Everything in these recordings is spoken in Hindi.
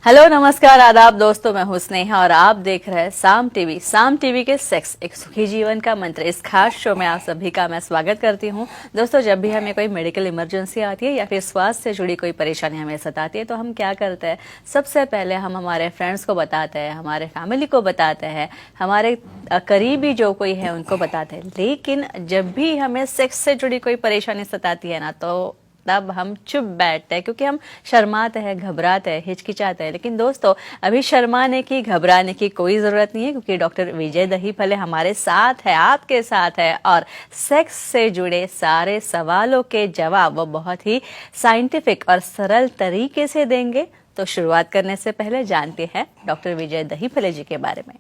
हेलो नमस्कार आदाब दोस्तों, मैं हूं स्नेहा और आप देख रहे हैं साम टीवी के सेक्स एक सुखी जीवन का मंत्र। इस खास शो में आप सभी का मैं स्वागत करती हूं। दोस्तों, जब भी हमें कोई मेडिकल इमरजेंसी आती है या फिर स्वास्थ्य से जुड़ी कोई परेशानी हमें सताती है तो हम क्या करते हैं, सबसे पहले हम हमारे फ्रेंड्स को बताते हैं, हमारे फैमिली को बताते हैं, हमारे करीबी जो कोई है उनको बताते हैं। लेकिन जब भी हमें सेक्स से जुड़ी कोई परेशानी सताती है ना, तो तब हम चुप बैठते हैं क्योंकि हम शर्माते हैं, घबराते हैं, हिचकिचाते हैं। लेकिन दोस्तों, अभी शर्माने की, घबराने की कोई जरूरत नहीं है क्योंकि डॉक्टर विजय दहीफले हमारे साथ है, आपके साथ है और सेक्स से जुड़े सारे सवालों के जवाब वो बहुत ही साइंटिफिक और सरल तरीके से देंगे। तो शुरुआत करने से पहले जानते हैं डॉक्टर विजय दहीफले जी के बारे में।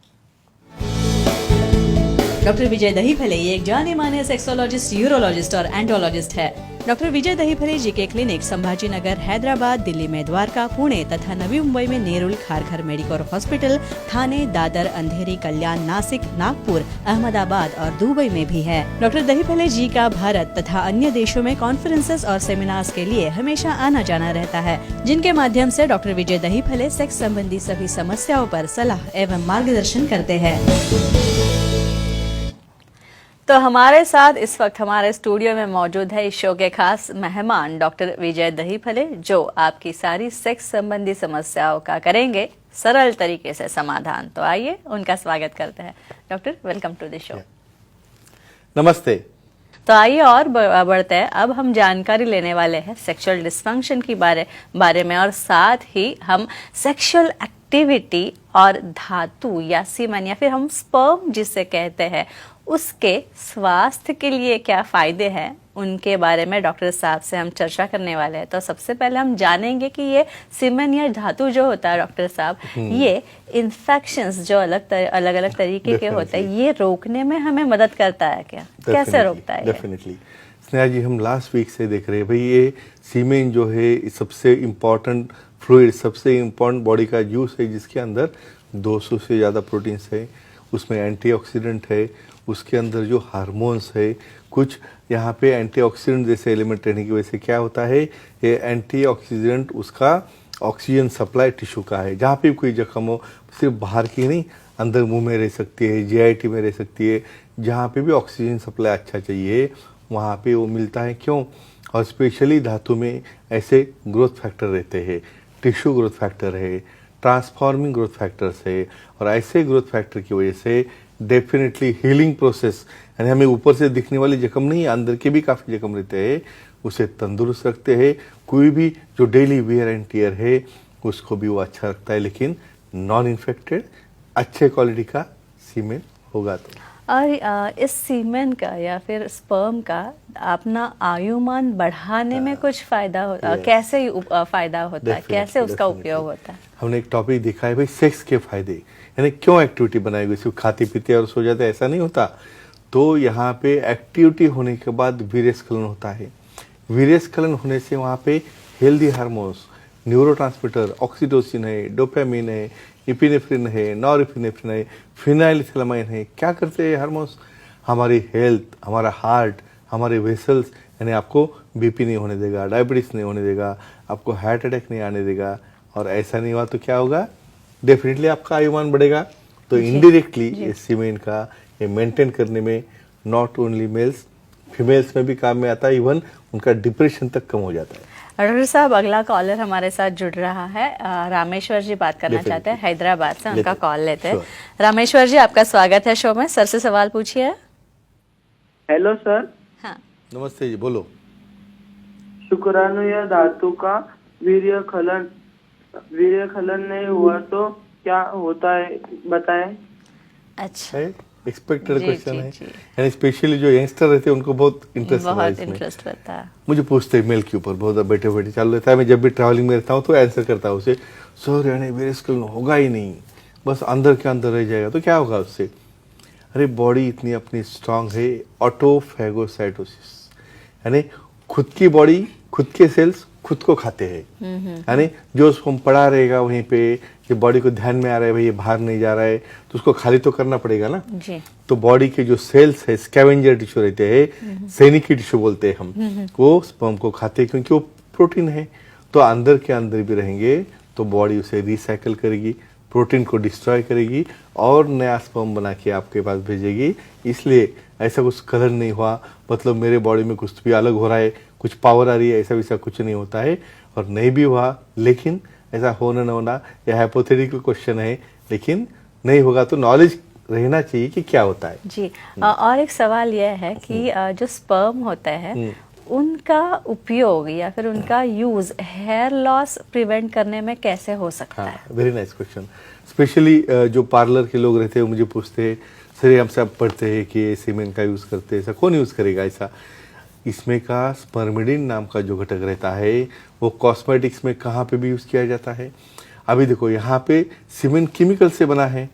डॉक्टर विजय दहीफले ये एक जाने माने सेक्सोलॉजिस्ट, यूरोलॉजिस्ट और एंडोलॉजिस्ट है। डॉक्टर विजय दहीफले जी के क्लिनिक संभाजी नगर, हैदराबाद, दिल्ली में द्वारका, पुणे तथा नवी मुंबई में नेरुल, खारघर मेडिकोर हॉस्पिटल, थाने, दादर, अंधेरी, कल्याण, नासिक, नागपुर, अहमदाबाद और दुबई में भी है। डॉक्टर दहीफले जी का भारत तथा अन्य देशों में कॉन्फ्रेंसेस और सेमिनार्स के लिए हमेशा आना जाना रहता है, जिनके माध्यम से डॉक्टर विजय दहीफले सेक्स संबंधी सभी समस्याओं पर सलाह एवं मार्गदर्शन करते हैं। तो हमारे साथ इस वक्त हमारे स्टूडियो में मौजूद है इस शो के खास मेहमान डॉक्टर विजय दहीफले, जो आपकी सारी सेक्स संबंधी समस्याओं का करेंगे सरल तरीके से समाधान। तो आइए उनका स्वागत करते हैं। Doctor, welcome to the show. नमस्ते। तो आइए और बढ़ते हैं। अब हम जानकारी लेने वाले हैं सेक्सुअल डिस्फंक्शन की बारे में और साथ ही हम सेक्सुअल एक्टिविटी और धातु या सीमेन या फिर हम स्पर्म जिसे कहते हैं उसके स्वास्थ्य के लिए क्या फायदे हैं उनके बारे में डॉक्टर साहब से हम चर्चा करने वाले हैं। तो सबसे पहले हम जानेंगे कि ये सीमेन या धातु जो होता है डॉक्टर साहब, ये इन्फेक्शंस जो अलग अलग तरीके के होते हैं, ये रोकने में हमें मदद करता है क्या? कैसे रोकता है? डेफिनेटली स्नेहा जी, हम लास्ट वीक से देख रहे हैं भाई, ये सीमेन जो है सबसे इम्पोर्टेंट फ्लूइड, सबसे इम्पोर्टेंट बॉडी का जूस है जिसके अंदर 200 से ज़्यादा प्रोटीन्स है, उसमें एंटीऑक्सीडेंट है, उसके अंदर जो हार्मोन्स है, कुछ यहाँ पे एंटीऑक्सीडेंट जैसे एलिमेंट रहने की वजह से क्या होता है, ये एंटीऑक्सीडेंट उसका ऑक्सीजन सप्लाई टिश्यू का है। जहाँ पे कोई जख्म हो, सिर्फ बाहर की नहीं, अंदर मुंह में रह सकती है, जीआईटी में रह सकती है, जहाँ पे भी ऑक्सीजन सप्लाई अच्छा चाहिए वहाँ पे वो मिलता है। क्यों? और स्पेशली धातु में ऐसे ग्रोथ फैक्टर रहते हैं, टिश्यू ग्रोथ फैक्टर है, ट्रांसफॉर्मिंग ग्रोथ फैक्टर्स है, और ऐसे ग्रोथ फैक्टर की वजह से डेफिनेटली हीलिंग प्रोसेस, यानी हमें ऊपर से दिखने वाले जख्म नहीं, अंदर के भी काफ़ी जख्म रहते हैं, उसे तंदुरुस्त रखते हैं। कोई भी जो डेली वेयर एंड टीयर है उसको भी वो अच्छा रखता है, लेकिन नॉन इन्फेक्टेड अच्छे क्वालिटी का सीमेन होगा। तो और इस सीमेन का या फिर स्पर्म का अपना आयुमान बढ़ाने में कुछ फायदा होता है? कैसे फायदा होता है, कैसे उसका उपयोग होता है? हमने एक टॉपिक देखा है भाई, सेक्स के फायदे, यानी क्यों एक्टिविटी बनाई गई, सिर्फ खाते पीते और सो जाते, ऐसा नहीं होता। तो यहाँ पे एक्टिविटी होने के बाद वीर्यस्खलन होता है। वीर्यस्खलन होने से वहाँ पे हेल्दी हार्मोन्स, न्यूरोट्रांसमीटर, ऑक्सीटोसिन है, डोपामिन है, इपिनेफ्रिन है, नॉरएपिनेफ्रिन है, फिनाइलएथैलेमाइन है। क्या करते हैं हार्मोन्स? हमारी हेल्थ, हमारा हार्ट, हमारे वेसल्स, यानी आपको बीपी नहीं होने देगा, डायबिटीज नहीं होने देगा, आपको हार्ट अटैक नहीं आने देगा। और ऐसा नहीं हुआ तो क्या होगा? डेफिनेटली आपका आयुमान बढ़ेगा। तो इनडायरेक्टली ये सीमेन का ये मेंटेन करने में नॉट ओनली मेल्स, फीमेल्स में भी काम में आता है, इवन उनका डिप्रेशन तक कम हो जाता है। डॉक्टर साहब, अगला कॉलर हमारे साथ जुड़ रहा है। रामेश्वर जी बात करना चाहते हैं हैदराबाद से, उनका कॉल लेते हैं। रामेश्वर जी, आपका स्वागत है शो में। सर से सवाल पूछिए। Hello sir. हाँ, नमस्ते जी, बोलो। शुक्राणु या धातु का वीर्यखलन नहीं हुआ तो क्या होता है, बताएं। अच्छा, एक्सपेक्टेड क्वेश्चन है, जी। यानी स्पेशली जो यंगस्टर रहते हैं उनको बहुत इंटरेस्ट रहता है। मुझे पूछते हैं मेल के ऊपर, बहुत बैठे बैठे चालू रहता है। मैं जब भी ट्रैवलिंग में रहता हूँ तो आंसर करता हूँ उसे, सर यानी वीर्यस्खलन होगा ही नहीं, बस अंदर के अंदर रह जाएगा, तो क्या होगा उससे? अरे बॉडी इतनी अपनी स्ट्रांग है, ऑटोफैगोसाइटोसिस, यानी खुद की बॉडी, खुद के सेल्स खुद को खाते हैं। यानी जो स्पर्म पड़ा रहेगा वहीं पे, ये बॉडी को ध्यान में आ रहा है भाई ये बाहर नहीं जा रहा है, तो उसको खाली तो करना पड़ेगा ना जी। तो बॉडी के जो सेल्स है, स्कैवेंजर टिश्यू रहते हैं, सैनिकी टिश्यू बोलते हैं हम, वो स्पर्म को खाते हैं क्योंकि वो प्रोटीन है। तो अंदर के अंदर भी रहेंगे तो बॉडी उसे रिसाइकल करेगी, प्रोटीन को डिस्ट्रॉय करेगी और नया स्पर्म बना के आपके पास भेजेगी। इसलिए ऐसा कुछ कलर नहीं हुआ मतलब मेरे बॉडी में कुछ भी अलग हो रहा है, कुछ पावर आ रही है, ऐसा वैसा कुछ नहीं होता है। और नहीं भी हुआ, लेकिन ऐसा होना न होना यह हाइपोथेटिकल क्वेश्चन है, लेकिन नहीं होगा तो नॉलेज रहना चाहिए कि क्या होता है। जी और एक सवाल यह है कि जो स्पर्म होता है उनका उपयोग या फिर उनका यूज हेयर लॉस प्रिवेंट करने में कैसे हो सकता है? Very nice question. स्पेशली जो पार्लर के लोग रहते हैं वो मुझे पूछते हैं, सर हमसे आप पढ़ते हैं कि सीमेंट का यूज़ करते हैं, ऐसा कौन यूज़ करेगा ऐसा? इसमें का स्पर्मिडिन नाम का जो घटक रहता है वो कॉस्मेटिक्स में कहाँ पे भी यूज़ किया जाता है। अभी देखो यहाँ पे सीमेंट केमिकल से बना है,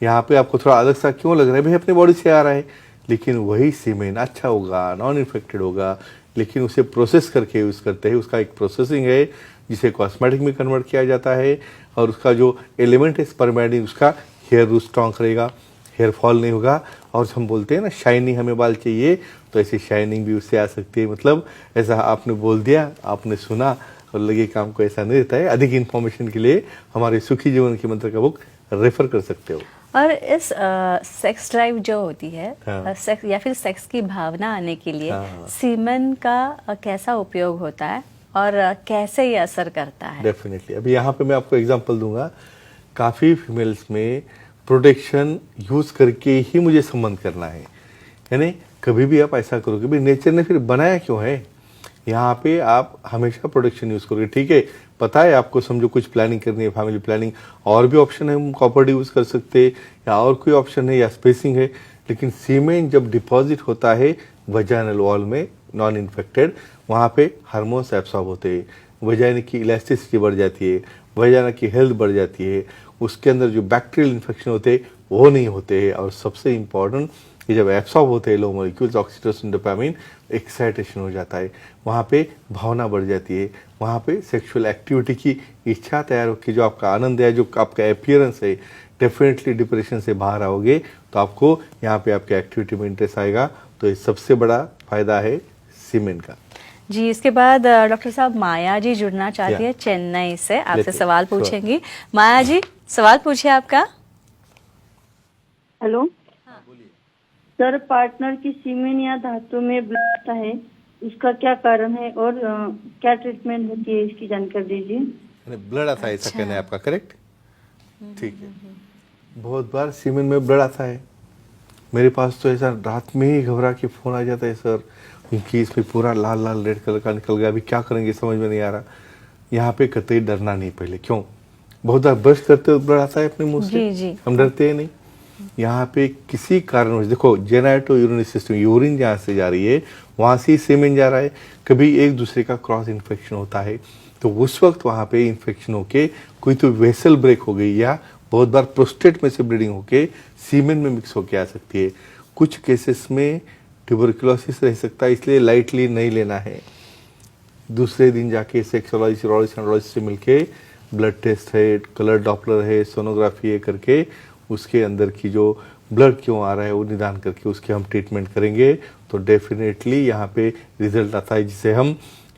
यहाँ पे आपको थोड़ा अलग सा क्यों लग रहा है, भाई अपने बॉडी से आ रहा है, लेकिन वही सीमेंट अच्छा होगा, नॉन इन्फेक्टेड होगा, लेकिन उसे प्रोसेस करके यूज़ करते हैं। उसका एक प्रोसेसिंग है जिसे कॉस्मेटिक में कन्वर्ट किया जाता है और उसका जो एलिमेंट है स्पर्मेडिन, उसका हेयर रूट स्ट्रॉन्ग रहेगा, हेयर फॉल नहीं होगा। और हम बोलते हैं ना शाइनिंग हमें बाल चाहिए, तो ऐसी शाइनिंग भी उससे आ सकती है। मतलब ऐसा आपने बोल दिया, आपने सुना और लगे काम को, ऐसा नहीं रहता है। अधिक इन्फॉर्मेशन के लिए हमारे सुखी जीवन के मंत्र का बुक रेफर कर सकते हो। और इस सेक्स ड्राइव जो होती है, हाँ। सेक्स या फिर सेक्स की भावना आने के लिए हाँ। सीमेन का कैसा उपयोग होता है और कैसे ये असर करता है? डेफिनेटली। अभी यहाँ पे मैं आपको एग्जांपल दूंगा। काफ़ी फीमेल्स में प्रोटेक्शन यूज़ करके ही मुझे संबंध करना है, यानी कभी भी आप ऐसा करोगे, भाई नेचर ने फिर बनाया क्यों है, यहाँ पे आप हमेशा प्रोटेक्शन यूज़ करोगे। ठीक है, पता है आपको, समझो कुछ प्लानिंग करनी है, फैमिली प्लानिंग, और भी ऑप्शन है, हम कॉपर यूज़ कर सकते हैं या और कोई ऑप्शन है या स्पेसिंग है, लेकिन सीमेन जब डिपॉजिट होता है वजाइनल वॉल में नॉन इन्फेक्टेड, वहाँ पे हार्मोन्स एब्सॉर्ब होते हैं, वजाइना की इलास्टिसिटी बढ़ जाती है, वजाइना की हेल्थ बढ़ जाती है, उसके अंदर जो बैक्टीरियल इन्फेक्शन होते हैं वो नहीं होते हैं, और सबसे इम्पॉर्टेंट ये जब एब्सॉर्ब होते हैं लो मॉलिक्यूल्स ऑक्सीटोसिन डोपामिन, एक्साइटेशन हो जाता है, वहाँ पे भावना बढ़ जाती है, वहाँ पे सेक्सुअल एक्टिविटी की इच्छा तैयार होकर जो आपका आनंद है, जो आपका अपीयरेंस है, डेफिनेटली डिप्रेशन से बाहर आओगे तो आपको यहाँ पे आपके एक्टिविटी में इंटरेस्ट आएगा। तो ये सबसे बड़ा फायदा है सीमेंट का। जी, इसके बाद डॉक्टर साहब माया जी जुड़ना चाहती है चेन्नई से, आपसे सवाल पूछेंगी। माया जी, सवाल पूछिए आपका। हेलो, सर पार्टनर की सीमेन या धातु में ब्लड आता है, इसका क्या कारण है और क्या ट्रीटमेंट होती है, इसकी जानकारी दीजिए। ब्लड आता है ऐसा कहना है आपका, करेक्ट? ठीक है, बहुत बार सीमेन में ब्लड आता है। मेरे पास तो ऐसा रात में ही घबरा के फोन आ जाता है, सर इनकी इसमें पूरा लाल लाल रेड कलर का निकल गया, अभी क्या करेंगे समझ में नहीं आ रहा। यहाँ पे कतई डरना नहीं पहले। क्यों? बहुत बार ब्रश करते हुए ब्लड आता है अपने मुंह से, जी। हम डरते हैं नहीं। यहाँ पे किसी कारण देखो, जेनाइटो यूरिनरी सिस्टम, यूरिन जहाँ से जा रही है वहाँ से ही सीमेन जा रहा है, कभी एक दूसरे का क्रॉस इन्फेक्शन होता है, तो उस वक्त वहाँ पे इन्फेक्शन होके कोई तो वेसल ब्रेक हो गई, या बहुत बार प्रोस्टेट में से ब्लीडिंग होके सीमेन में मिक्स होके आ सकती है। कुछ केसेस में ट्यूबरकुलोसिस रह सकता है, इसलिए लाइटली नहीं लेना है। दूसरे दिन जाके सेक्सोलॉजिस्ट से मिलके ब्लड टेस्ट है, कलर डॉपलर है, सोनोग्राफी है करके उसके अंदर की जो ब्लड क्यों आ रहा है वो निदान करके उसके हम ट्रीटमेंट करेंगे, तो डेफिनेटली यहाँ पे रिजल्ट आता है, जिसे हम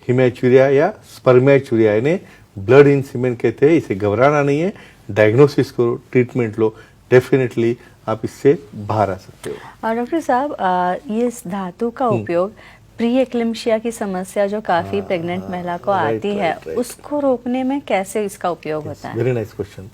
हिमैचुरिया या स्पर्मैचुरिया यानी ब्लड इन सीमेन कहते हैं। इसे घबराना नहीं है, डायग्नोसिस करो, ट्रीटमेंट लो, डेफिनेटली आप इससे बाहर आ सकते हो। और डॉक्टर साहब, ये इस धातु का उपयोग प्री एक्लेम्शिया की समस्या जो काफी प्रेग्नेंट महिला को आती है, उसको रोकने में कैसे इसका उपयोग होता है? Very nice question.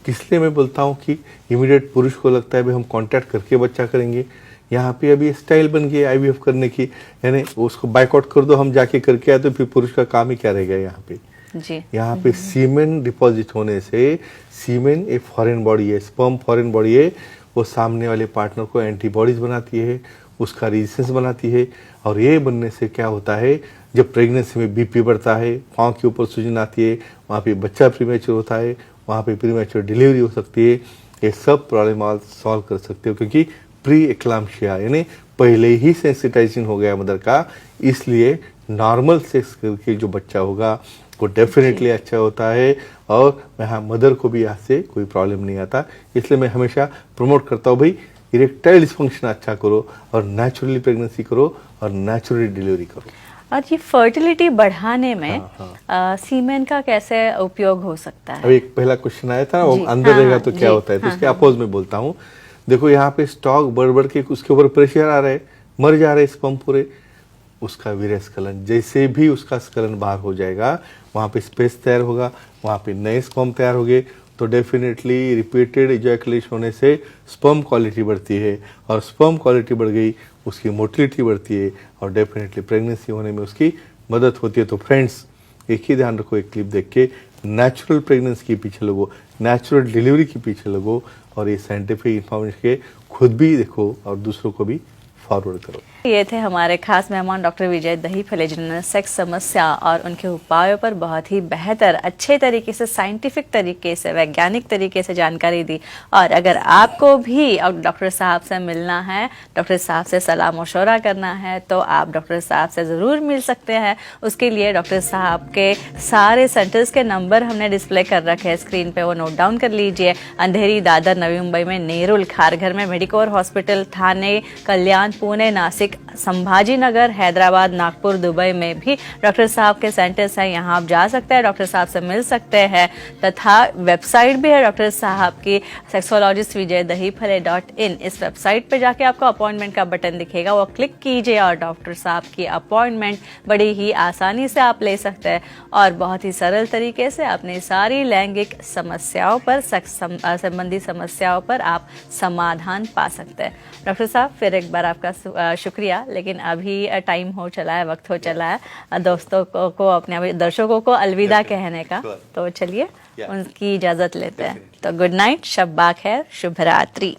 इसलिए मैं बोलता हूँ कि इमीडिएट पुरुष को लगता है भाई हम कांटेक्ट करके बच्चा करेंगे, यहाँ पे अभी स्टाइल बन गई आईवीएफ करने की, यानी उसको बाइकआउट कर दो, हम जाके करके आए तो फिर पुरुष का काम ही क्या रह गया यहाँ पे। जी। यहाँ पे सीमेन डिपॉजिट होने से, सीमेन एक फॉरेन बॉडी है, स्पर्म फॉरेन बॉडी है, वो सामने वाले पार्टनर को एंटीबॉडीज बनाती है, उसका रेजिस्टेंस बनाती है, और ये बनने से क्या होता है, जब प्रेगनेंसी में बीपी बढ़ता है, पाँव के ऊपर सूजन आती है, वहाँ पे बच्चा प्रीमेच्योर होता है, वहाँ पे प्रीमेच्योर डिलीवरी हो सकती है। ये सब प्रॉब्लम आप सॉल्व कर सकते हो, क्योंकि प्री एक्लाम्शिया यानी पहले ही सेंसिटाइजेशन हो गया मदर का, इसलिए नॉर्मल सेक्स करके जो बच्चा होगा वो डेफिनेटली अच्छा होता है, और यहाँ मदर को भी यहाँ से कोई प्रॉब्लम नहीं आता। इसलिए मैं हमेशा प्रमोट करता हूँ भाई इरेक्टाइल डिस्फंक्शन अच्छा करो और नेचुरली प्रेगनेंसी करो और नेचुरली डिलीवरी करो। और ये फर्टिलिटी बढ़ाने में हाँ, सीमेन का कैसे उपयोग हो सकता है? अभी एक पहला क्वेश्चन आया था ना, वो जी, अंदर हाँ, रहेगा तो क्या जी, होता है, तो हाँ, इसके अपोज में बोलता हूँ। देखो यहाँ पे स्टॉक बढ़ बढ़ के उसके ऊपर प्रेशर आ रहा है, मर जा रहे स्पर्म पूरे। उसका वीर्य स्खलन, जैसे भी उसका स्खलन बाहर हो जाएगा, वहाँ पे स्पेस तैयार होगा, वहाँ पे नए स्पर्म तैयार होंगे, तो डेफिनेटली रिपीटेड इजैकुलेशन होने से स्पर्म क्वालिटी बढ़ती है, और स्पर्म क्वालिटी बढ़ गई, उसकी मोटिलिटी बढ़ती है, और डेफिनेटली प्रेगनेंसी होने में उसकी मदद होती है। तो फ्रेंड्स, एक ही ध्यान रखो, एक क्लिप देख के नेचुरल प्रेगनेंसी के पीछे लगो, नेचुरल डिलीवरी के पीछे लगो, और ये साइंटिफिक इंफॉर्मेशन के खुद भी देखो और दूसरों को भी फॉरवर्ड करो। ये थे हमारे खास मेहमान डॉक्टर विजय दहीफले, जिन्होंने सेक्स समस्या और उनके उपायों पर बहुत ही बेहतर, अच्छे तरीके से, साइंटिफिक तरीके से, वैज्ञानिक तरीके से जानकारी दी। और अगर आपको भी डॉक्टर साहब से मिलना है, डॉक्टर साहब से सलाह मशवरा करना है, तो आप डॉक्टर साहब से ज़रूर मिल सकते हैं। उसके लिए डॉक्टर साहब के सारे सेंटर्स के नंबर हमने डिस्प्ले कर रखे हैं स्क्रीन पे, वो नोट डाउन कर लीजिए। अंधेरी, दादर, नवी मुंबई में नेरुल, खारघर में मेडिकोर हॉस्पिटल, थाने, कल्याण, पुणे, नासिक, संभाजी नगर, हैदराबाद, नागपुर, दुबई में भी डॉक्टर साहब के सेंटर्स हैं। यहाँ आप जा सकते हैं, डॉक्टर साहब से मिल सकते हैं। तथा वेबसाइट भी है डॉक्टर साहब की, sexologistvijaydahifale.in। इस वेबसाइट पे जाके आपको अपॉइंटमेंट का बटन दिखेगा, वो क्लिक कीजिए और डॉक्टर साहब की अपॉइंटमेंट बड़ी ही आसानी से आप ले सकते हैं, और बहुत ही सरल तरीके से अपनी सारी लैंगिक समस्याओं पर, सेक्स संबंधी समस्याओं पर आप समाधान पा सकते हैं। डॉक्टर साहब, फिर एक बार आपका शुक्रिया, लेकिन अभी टाइम हो चला है, वक्त हो चला है दोस्तों को अपने दर्शकों को अलविदा कहने का, तो चलिए उनकी इजाज़त लेते हैं। तो गुड नाइट, शब बा खैर, शुभ रात्रि।